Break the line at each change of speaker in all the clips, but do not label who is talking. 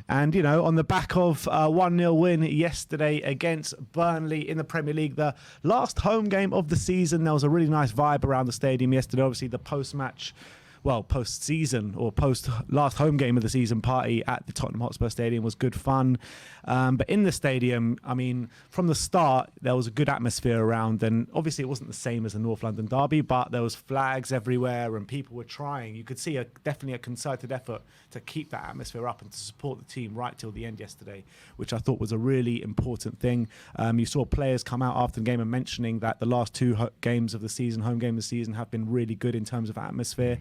And, you know, on the back of a 1-0 win yesterday against Burnley in the Premier League, the last home game of the season, there was a really nice vibe around the stadium yesterday. Obviously, the post-season or post-last home game of the season party at the Tottenham Hotspur Stadium was good fun. But in the stadium, I mean, from the start, there was a good atmosphere around. And obviously, it wasn't the same as the North London derby, but there was flags everywhere and people were trying. You could see definitely a concerted effort to keep that atmosphere up and to support the team right till the end yesterday, which I thought was a really important thing. You saw players come out after the game and mentioning that the last two games of the season, home game of the season, have been really good in terms of atmosphere.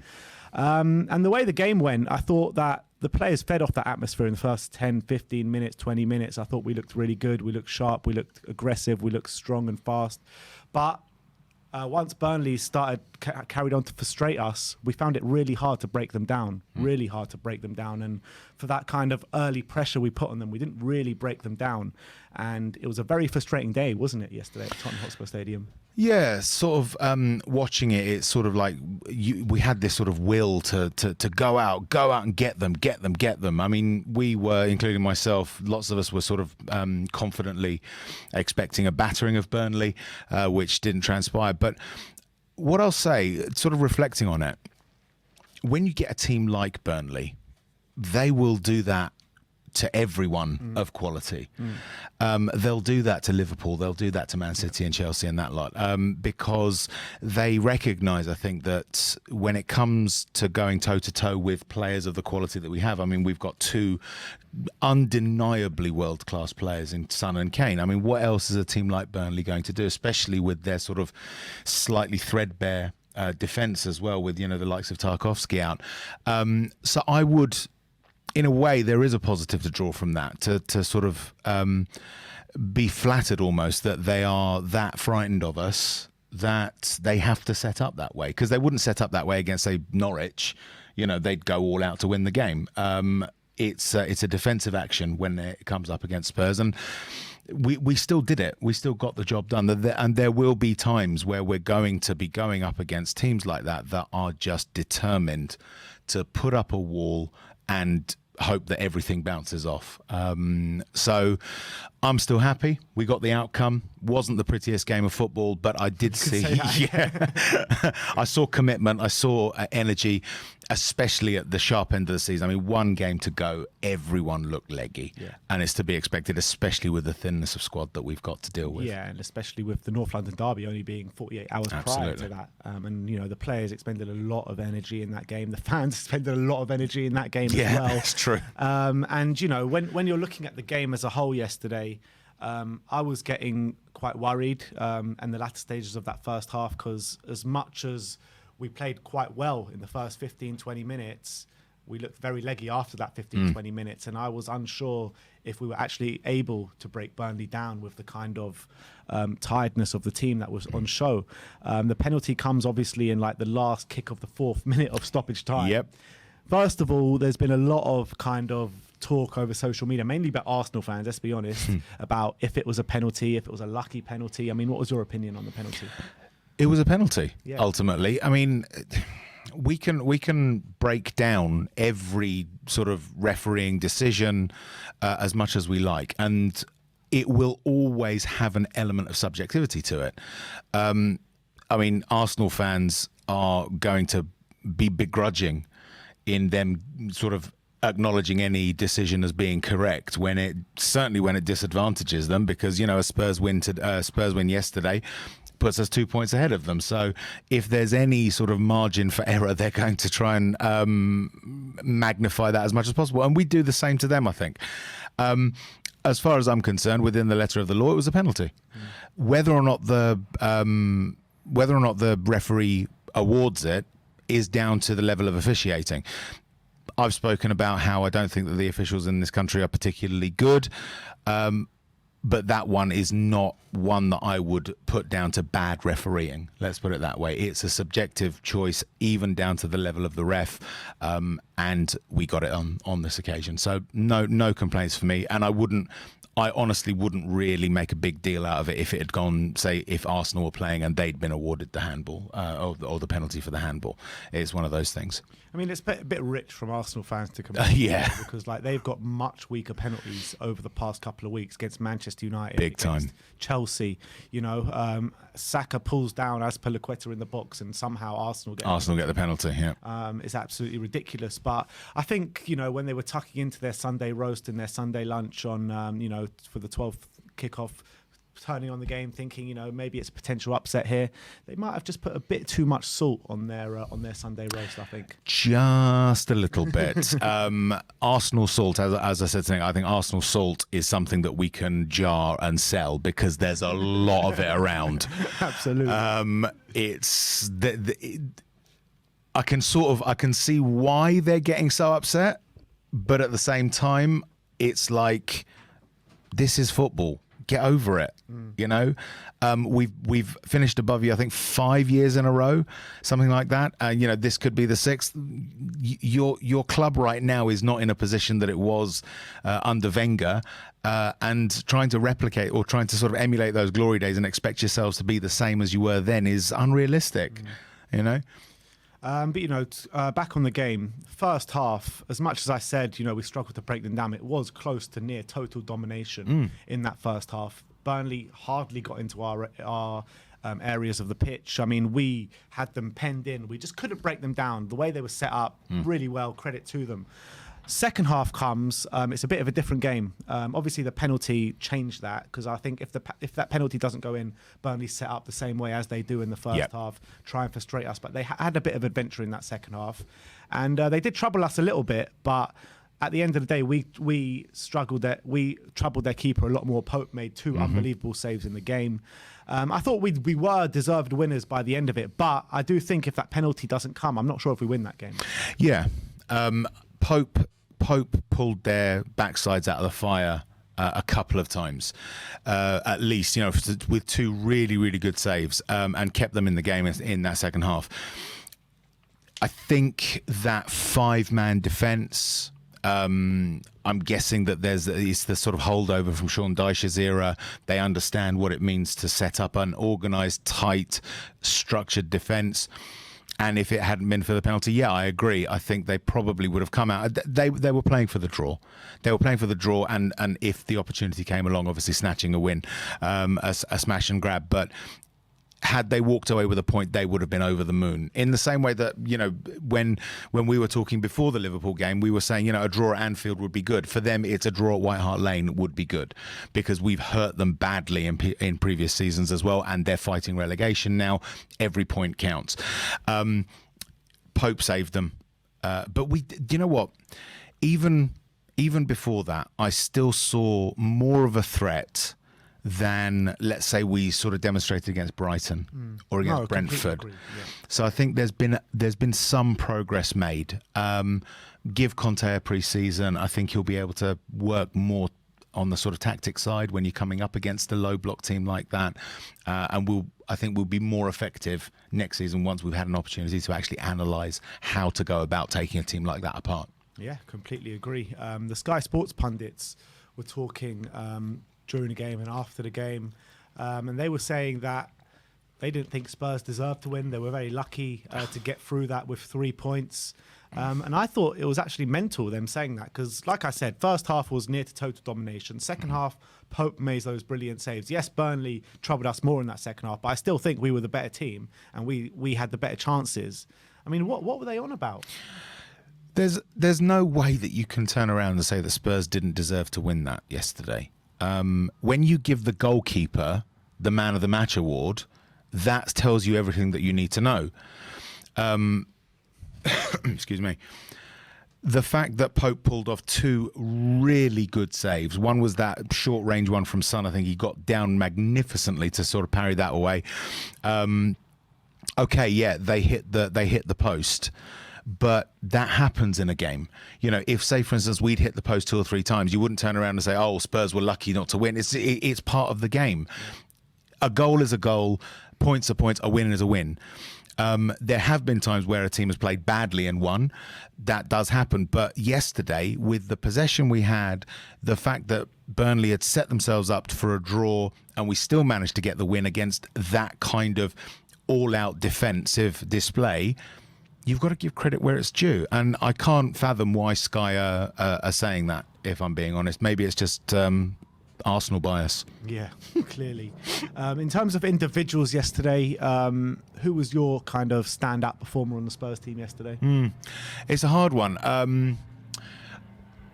And the way the game went, I thought that the players fed off that atmosphere in the first 10, 15 minutes, 20 minutes. I thought we looked really good. We looked sharp. We looked aggressive. We looked strong and fast. But once Burnley carried on to frustrate us, we found it really hard to break them down, And for that kind of early pressure we put on them, we didn't really break them down. And it was a very frustrating day, wasn't it, yesterday at Tottenham Hotspur Stadium?
Yeah, sort of watching it, it's sort of like we had this sort of will to go out and get them. I mean, we were, including myself, lots of us were sort of confidently expecting a battering of Burnley, which didn't transpire. But what I'll say, sort of reflecting on it, when you get a team like Burnley, they will do that to everyone of quality. They'll do that to Liverpool, they'll do that to Man City and Chelsea and that lot, because they recognise, I think, that when it comes to going toe-to-toe with players of the quality that we have, I mean, we've got two undeniably world-class players in Son and Kane. I mean, what else is a team like Burnley going to do, especially with their sort of slightly threadbare defence as well, with, you know, the likes of Tarkowski out. So I would... In a way, there is a positive to draw from that, to sort of be flattered almost that they are that frightened of us that they have to set up that way, because they wouldn't set up that way against, say, Norwich. You know, they'd go all out to win the game. It's a defensive action when it comes up against Spurs, and we still did it. We still got the job done. And there will be times where we're going to be going up against teams like that are just determined to put up a wall and hope that everything bounces off. So I'm still happy. We got the outcome. Wasn't the prettiest game of football, but I did see, I saw commitment. I saw energy, especially at the sharp end of the season. I mean, one game to go, everyone looked leggy, and it's to be expected, especially with the thinness of squad that we've got to deal with. Yeah,
and especially with the North London derby only being 48 hours prior to that. And, you know, the players expended a lot of energy in that game. The fans expended a lot of energy in that game as well.
Yeah, that's true.
And, you know, when you're looking at the game as a whole yesterday, I was getting quite worried in the latter stages of that first half, because as much as we played quite well in the first 15, 20 minutes, we looked very leggy after that 15, 20 minutes. And I was unsure if we were actually able to break Burnley down with the kind of tiredness of the team that was on show. The penalty comes obviously in like the last kick of the 4th minute of stoppage time.
Yep.
First of all, there's been a lot of kind of talk over social media, mainly about Arsenal fans, let's be honest, about if it was a penalty, if it was a lucky penalty. I mean, what was your opinion on the penalty?
It was a penalty, ultimately. I mean, we can break down every sort of refereeing decision as much as we like, and it will always have an element of subjectivity to it. I mean, Arsenal fans are going to be begrudging in them sort of acknowledging any decision as being correct when it disadvantages them, because, you know, a Spurs win yesterday puts us 2 points ahead of them. So if there's any sort of margin for error, they're going to try and magnify that as much as possible, and we do the same to them, I think. As far as I'm concerned, within the letter of the law, it was a penalty. Whether or not the referee awards it is down to the level of officiating. I've spoken about how I don't think that the officials in this country are particularly good, but that one is not one that I would put down to bad refereeing. Let's put it that way. It's a subjective choice, even down to the level of the ref, and we got it on this occasion. So no complaints for me, and I honestly wouldn't really make a big deal out of it if it had gone, say, if Arsenal were playing and they'd been awarded the handball or the penalty for the handball. It's one of those things.
I mean, it's a bit rich from Arsenal fans to complain.
Yeah.
Because they've got much weaker penalties over the past couple of weeks against Manchester United,
Big time.
Chelsea. Saka pulls down Azpilicueta in the box, and somehow Arsenal get
the penalty. Yeah.
It's absolutely ridiculous. But I think when they were tucking into their Sunday roast and their Sunday lunch on for the 12th kickoff, turning on the game, thinking maybe it's a potential upset here, they might have just put a bit too much salt on their Sunday roast. I think
just a little bit. Arsenal salt, as I said, I think Arsenal salt is something that we can jar and sell because there's a lot of it around.
Absolutely.
It's I can see why they're getting so upset, but at the same time, it's like, this is football. Get over it. We've finished above you, I think 5 years in a row, something like that. This could be the sixth. Your club right now is not in a position that it was under Wenger, and trying to replicate or trying to sort of emulate those glory days and expect yourselves to be the same as you were then is unrealistic.
Back on the game, first half, as much as I said, we struggled to break them down, it was close to near total domination in that first half. Burnley hardly got into our areas of the pitch. I mean, we had them penned in. We just couldn't break them down. The way they were set up, really well, credit to them. Second half comes, it's a bit of a different game. Obviously, the penalty changed that, because I think if that penalty doesn't go in, Burnley set up the same way as they do in the first half, try and frustrate us. But they had a bit of adventure in that second half, and they did trouble us a little bit. But at the end of the day, we troubled their keeper a lot more. Pope made two unbelievable saves in the game. I thought we were deserved winners by the end of it, but I do think if that penalty doesn't come, I'm not sure if we win that game.
Yeah, Pope pulled their backsides out of the fire a couple of times, at least, with two really, really good saves, and kept them in the game in that second half. I think that five-man defence, I'm guessing that it's the sort of holdover from Sean Dyche's era. They understand what it means to set up an organised, tight, structured defence. And if it hadn't been for the penalty, I agree. I think they probably would have come out. They were playing for the draw. They were playing for the draw, and if the opportunity came along, obviously snatching a win, a smash and grab. But had they walked away with a point, they would have been over the moon. In the same way that, when we were talking before the Liverpool game, we were saying, a draw at Anfield would be good. For them, it's a draw at White Hart Lane would be good, because we've hurt them badly in previous seasons as well, and they're fighting relegation now. Every point counts. Pope saved them. But you know what? Even before that, I still saw more of a threat than, let's say, we sort of demonstrated against Brighton or against Brentford.
Agree, yeah.
So I think there's been some progress made. Give Conte a pre-season. I think he'll be able to work more on the sort of tactic side when you're coming up against a low block team like that, and I think we'll be more effective next season once we've had an opportunity to actually analyse how to go about taking a team like that apart.
Yeah, completely agree. The Sky Sports pundits were talking during the game and after the game, and they were saying that they didn't think Spurs deserved to win. They were very lucky to get through that with 3 points. And I thought it was actually mental, them saying that, because, like I said, first half was near to total domination. Second half, Pope made those brilliant saves. Yes, Burnley troubled us more in that second half, but I still think we were the better team and we had the better chances. I mean, what were they on about?
There's no way that you can turn around and say that Spurs didn't deserve to win that yesterday. When you give the goalkeeper the Man of the Match award, that tells you everything that you need to know. Excuse me. The fact that Pope pulled off two really good saves. One was that short-range one from Son. I think he got down magnificently to sort of parry that away. They hit the post. but that happens in a game. You know, if, say, for instance, we'd hit the post 2 or 3 times, you wouldn't turn around and say, oh, Spurs were lucky not to win. It's part of the game. A goal is a goal, points are points, a win is a win. There have been times where a team has played badly and won. That does happen. But yesterday, with the possession we had, the fact that Burnley had set themselves up for a draw and we still managed to get the win against that kind of all-out defensive display, you've got to give credit where it's due. And I can't fathom why Sky are saying that, if I'm being honest. Maybe it's just Arsenal bias.
Yeah, clearly. In terms of individuals yesterday, who was your kind of standout performer on the Spurs team yesterday?
It's a hard one.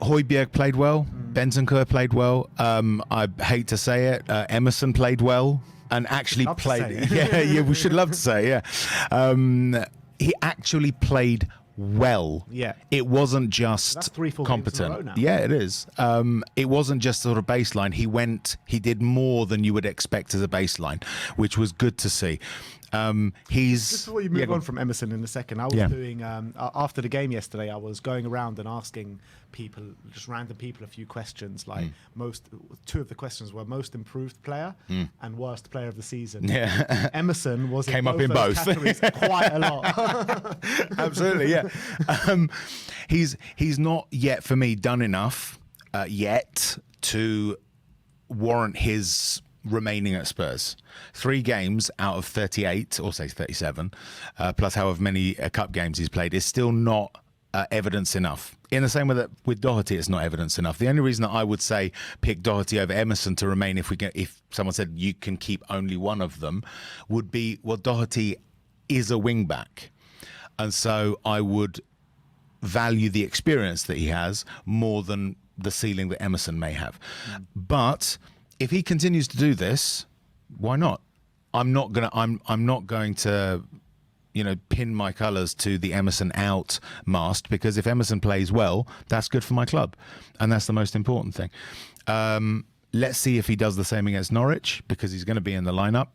Højbjerg played well. Bentancur played well. I hate to say it. Emerson played well and actually played. Yeah, we should love to say. Yeah, he actually played well.
Yeah,
it wasn't just
that's 3-4
competent.
games in a row now.
Yeah, it is. It wasn't just sort of baseline. He did more than you would expect as a baseline, which was good to see. He's
just before you move on from Emerson in a second, I was doing after the game yesterday, I was going around and asking people, just random people, a few questions. Like two of the questions were most improved player and worst player of the season.
Yeah,
Emerson
came up in both
categories quite a lot.
Absolutely, yeah. He's not yet for me done enough yet to warrant his remaining at Spurs. 3 games out of 38, or say 37, plus however many cup games he's played, is still not evidence enough. In the same way that with Doherty, it's not evidence enough. The only reason that I would say pick Doherty over Emerson to remain, if someone said you can keep only one of them, would be, well, Doherty is a wing back, and so I would value the experience that he has more than the ceiling that Emerson may have. But if he continues to do this, why not? I'm not going to, pin my colours to the Emerson out mast, because if Emerson plays well, that's good for my club, and that's the most important thing. Let's see if he does the same against Norwich, because he's going to be in the lineup.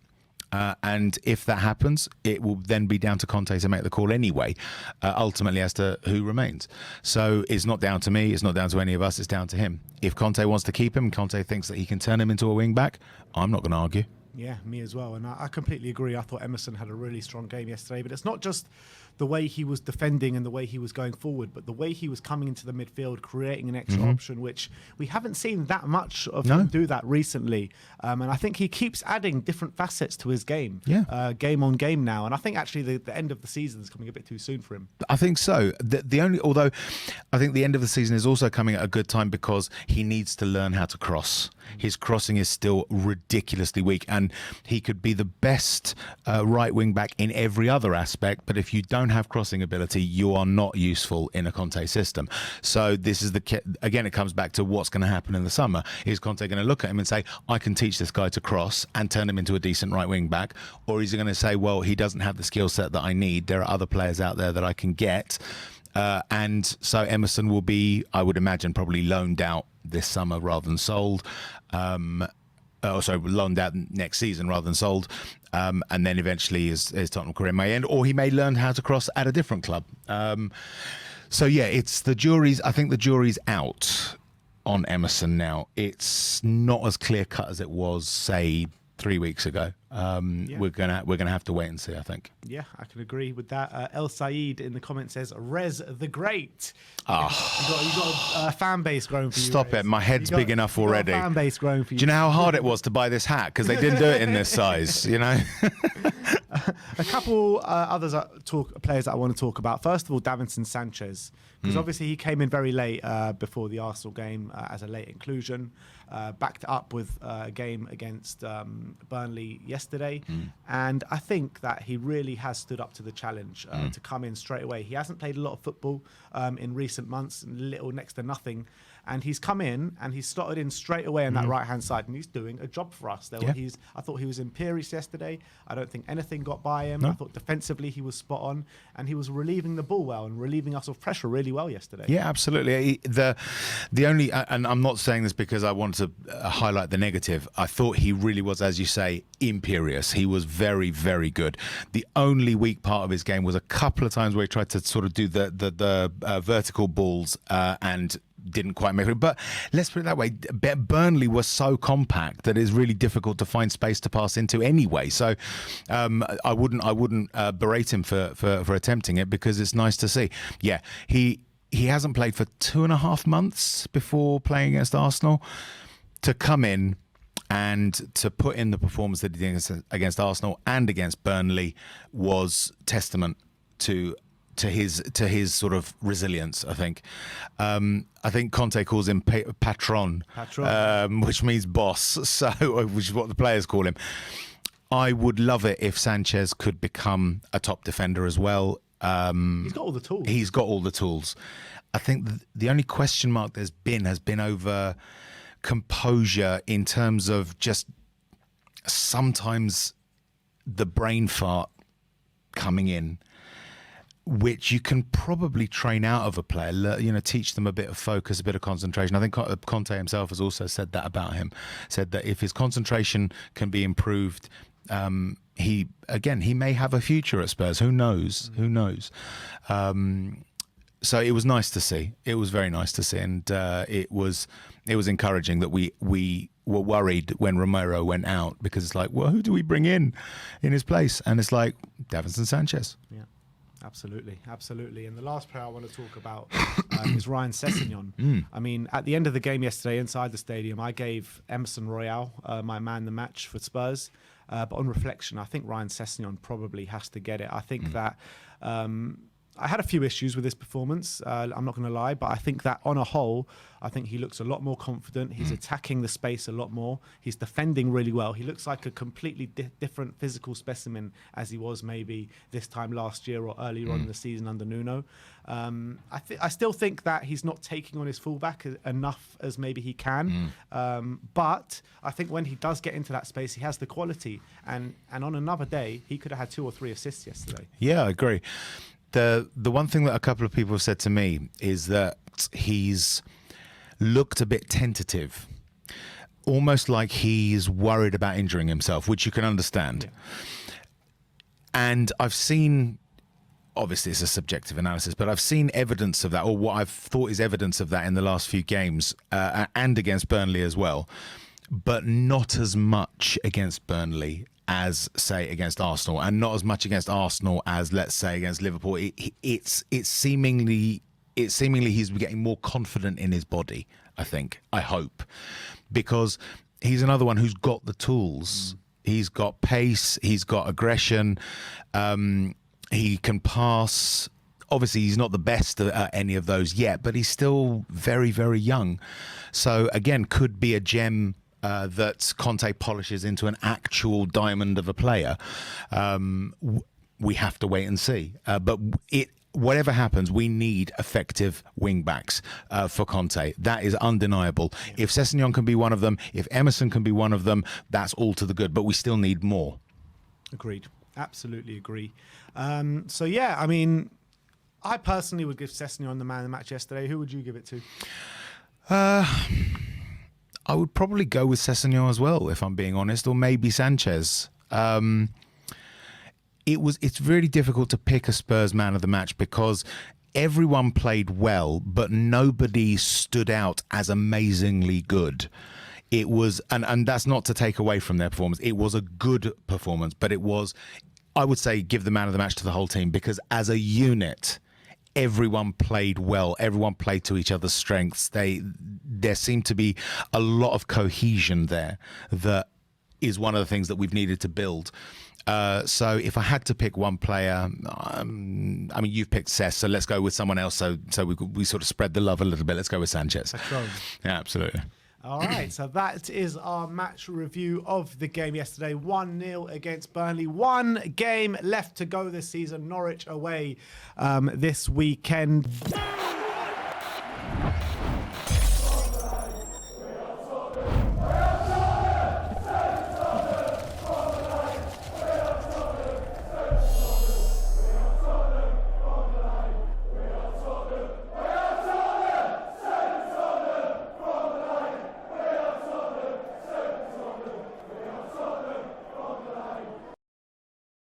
And if that happens, it will then be down to Conte to make the call anyway, ultimately as to who remains. So it's not down to me, it's not down to any of us, it's down to him. If Conte wants to keep him, Conte thinks that he can turn him into a wing back, I'm not going to argue.
Yeah, me as well. And I completely agree. I thought Emerson had a really strong game yesterday, but it's not just the way he was defending and the way he was going forward, but the way he was coming into the midfield, creating an extra option, which we haven't seen that much of him do that recently. And I think he keeps adding different facets to his game, game on game now. And I think actually the end of the season is coming a bit too soon for him.
I think so. Although I think the end of the season is also coming at a good time, because he needs to learn how to cross. His crossing is still ridiculously weak, and he could be the best right wing back in every other aspect, but if you don't have crossing ability, you are not useful in a Conte system. So this is again, it comes back to what's going to happen in the summer. Is Conte going to look at him and say, I can teach this guy to cross and turn him into a decent right wing back? Or is he going to say, well, he doesn't have the skill set that I need, there are other players out there that I can get? And so Emerson will be, I would imagine, probably loaned out this summer rather than sold. Loaned out next season rather than sold. And then eventually his Tottenham career may end, or he may learn how to cross at a different club. So yeah, I think the jury's out on Emerson now. It's not as clear cut as it was, say, 3 weeks ago. We're gonna have to wait and see, I think.
Yeah, I can agree with that. El Said in the comments says, Rez the Great.
Oh.
You got a fan base growing for you.
Stop it, my head's big enough already.
Fan base growing for you.
Do you know how hard it was to buy this hat? Because they didn't do it in this size,
A couple players that I want to talk about. First of all, Davinson Sanchez, because obviously he came in very late before the Arsenal game as a late inclusion. Backed up with a game against Burnley yesterday, and I think that he really has stood up to the challenge to come in straight away. He hasn't played a lot of football in recent months, little next to nothing, and he's come in and he's slotted in straight away on that right hand side, and he's doing a job for us. I thought he was imperious yesterday. I don't think anything got got by him.
No.
I thought defensively he was spot on, and he was relieving the ball well and relieving us of pressure really well yesterday.
Yeah, absolutely. The only, and I'm not saying this because I want to highlight the negative. I thought he really was, as you say, imperious. He was very, very good. The only weak part of his game was a couple of times where he tried to sort of do the vertical balls and didn't quite make it. But let's put it that way, Burnley was so compact that it's really difficult to find space to pass into anyway. So I wouldn't berate him for attempting it, because it's nice to see. Yeah, he hasn't played for 2.5 months before playing against Arsenal. To come in and to put in the performance that he did against Arsenal and against Burnley was testament to his sort of resilience. I think Conte calls him patron, which means boss. So, which is what the players call him. I would love it if Sanchez could become a top defender as well.
He's got all the tools.
He's got all the tools. I think the only question mark has been over composure, in terms of just sometimes the brain fart coming in, which you can probably train out of a player, teach them a bit of focus, a bit of concentration. I think Conte himself has also said that about him, said that if his concentration can be improved, he may have a future at Spurs. Who knows? Who knows? So it was nice to see. It was very nice to see, and it was encouraging that we were worried when Romero went out, because it's like, well, who do we bring in his place? And it's like Davinson Sanchez.
Yeah. Absolutely. And the last player I want to talk about is Ryan Sessegnon. I mean, at the end of the game yesterday inside the stadium, I gave Emerson Royal my man the match for Spurs. But on reflection, I think Ryan Sessegnon probably has to get it. I think that I had a few issues with his performance, I'm not going to lie, but I think that on a whole, I think he looks a lot more confident. He's attacking the space a lot more. He's defending really well. He looks like a completely different physical specimen as he was maybe this time last year or earlier on in the season under Nuno. I still think that he's not taking on his fullback enough as maybe he can. But I think when he does get into that space, he has the quality. And on another day, he could have had 2 or 3 assists yesterday.
Yeah, I agree. The one thing that a couple of people have said to me is that he's looked a bit tentative, almost like he's worried about injuring himself, which you can understand. Yeah. And I've seen, obviously it's a subjective analysis, but I've seen evidence of that, or what I've thought is evidence of that in the last few games, and against Burnley as well, but not as much against Burnley as, say, against Arsenal, and not as much against Arsenal as, let's say, against Liverpool. It's seemingly he's getting more confident in his body, I hope, because he's another one who's got the tools. He's got pace, he's got aggression, he can pass. Obviously, he's not the best at any of those yet, but he's still very, very young. So, again, could be a gem that Conte polishes into an actual diamond of a player. We have to wait and see. But whatever happens, we need effective wing-backs for Conte. That is undeniable. Yeah. If Sessegnon can be one of them, if Emerson can be one of them, that's all to the good. But we still need more. Agreed.
Absolutely agree. So, yeah, I mean, I personally would give Sessegnon the man of the match yesterday. Who would you give it to?
I would probably go with Sessegnon as well, if I'm being honest, or maybe Sanchez. It's really difficult to pick a Spurs man of the match because everyone played well, but nobody stood out as amazingly good. It was, and that's not to take away from their performance. It was a good performance, but it was, I would say, give the man of the match to the whole team, because as a unit, everyone played well. Everyone played to each other's strengths. There seemed to be a lot of cohesion there. That is one of the things that we've needed to build. So if I had to pick one player, I mean, you've picked Sess, so let's go with someone else. So we sort of spread the love a little bit. Let's go with Sanchez. Yeah, absolutely.
All right, so that is our match review of the game yesterday. 1-0 against Burnley. One game left to go this season. Norwich away this weekend.